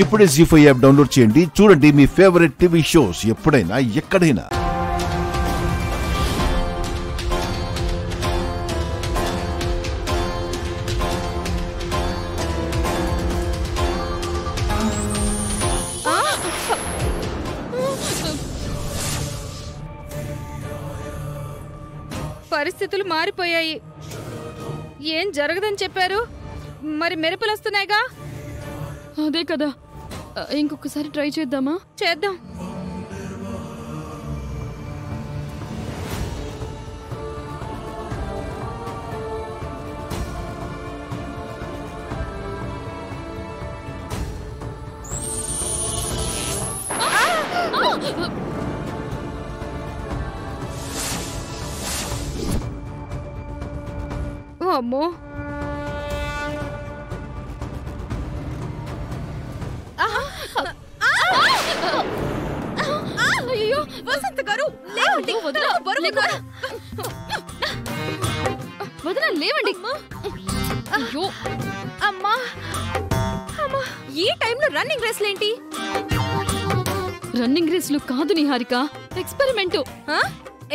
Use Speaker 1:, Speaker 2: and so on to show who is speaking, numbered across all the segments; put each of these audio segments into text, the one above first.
Speaker 1: ఇప్పుడే జీ5 app download చేయండి. చూడండి మీ ఫేవరెట్ టీవీ షోస్ ఎప్పుడైనా ఎక్కడైనా.
Speaker 2: పరిస్థితులు మారిపోయాయి. ఏం జరగదని చెప్పారు, మరి మెరుపులు వస్తున్నాయిగా.
Speaker 3: అదే కదా, ఇంకొకసారి ట్రై చేద్దామా?
Speaker 2: చేద్దాం. అమ్మో,
Speaker 3: అయ్యో వసంత గారు లేవండి. వదన లేవండి. అయ్యో
Speaker 2: అమ్మా అమ్మా, ఈ టైంలో రన్నింగ్ రేస్లు ఏంటి?
Speaker 3: రన్నింగ్ రేస్లు కాదు నిహారిక, ఎక్స్పెరిమెంటు.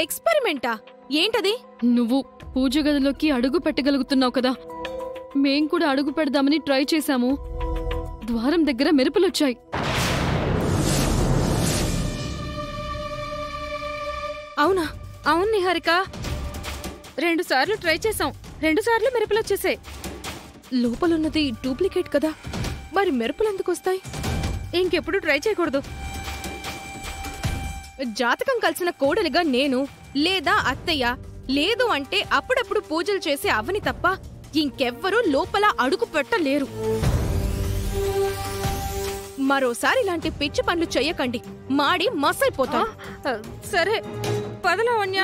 Speaker 2: ఎక్స్పెరిమెంటా? ఏంటది?
Speaker 3: నువ్వు పూజ గదిలోకి అడుగు పెట్టగలుగుతున్నావు కదా, మేం కూడా అడుగు పెడదామని ట్రై చేశాము. ద్వారం దగ్గర మెరుపులొచ్చాయి.
Speaker 2: అవునా? అవును నిహారిక, 2 సార్లు ట్రై చేసాం, 2 సార్లు మెరుపులు వచ్చేసాయి. లోపలున్నది డూప్లికేట్ కదా, మరి మెరుపులు ఎందుకు వస్తాయి? ఇంకెప్పుడు ట్రై చేయకూడదు. జాతకం కలిసిన కోడలిగా నేను లేదా అత్తయ్య, లేదు అంటే అప్పుడప్పుడు పూజలు చేసే అవని తప్ప ఇంకెవ్వరూ లోపల అడుగు పెట్టలేరు. మరోసారి ఇలాంటి పిచ్చి పనులు చెయ్యకండి, మాడి మసైపోతాం. సరే పదలావణ్య.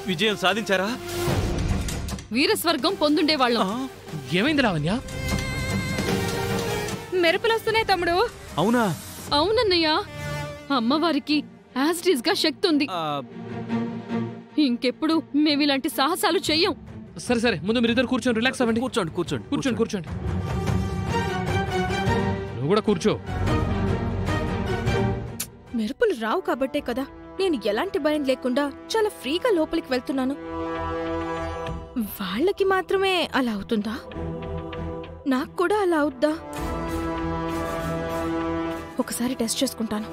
Speaker 4: విజయం సాధించారా?
Speaker 3: వీరస్వర్గం పొందుండేవాళ్ళం.
Speaker 5: ఏమైంది లావణ్య?
Speaker 2: మెరుపులొస్తున్నాయి తమ్ముడు.
Speaker 4: అవునా?
Speaker 3: అవునన్నయ్య, అమ్మవారికి యాజిటీస్ గా శక్తి ఉంది. ఇంకెప్పుడు మేమిలాంటి సాహసాలు చెయ్యం.
Speaker 5: సరే సరే, ముందు మీరిద్దరు కూర్చొని రిలాక్స్ అవ్వండి.
Speaker 4: కూర్చోండి కూర్చోండి
Speaker 5: కూర్చోండి కూర్చోండి. నువ్వు కూడా కూర్చో.
Speaker 2: మెరుపులు రావు కాబట్టే కదా నేను ఎలాంటి భయం లేకుండా చాలా ఫ్రీగా లోపలికి వెళ్తున్నాను. వాళ్ళకి మాత్రమే అలా అవుతుందా? నాకు కూడా అలా అవుద్దా? ఒకసారి టెస్ట్ చేసుకుంటాను.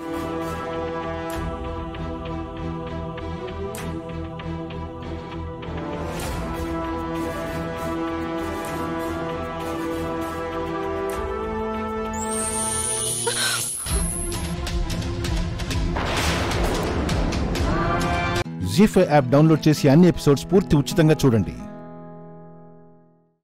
Speaker 1: జీ5 యాప్ డౌన్లోడ్ చేసి అన్ని ఎపిసోడ్స్ పూర్తి ఉచితంగా చూడండి.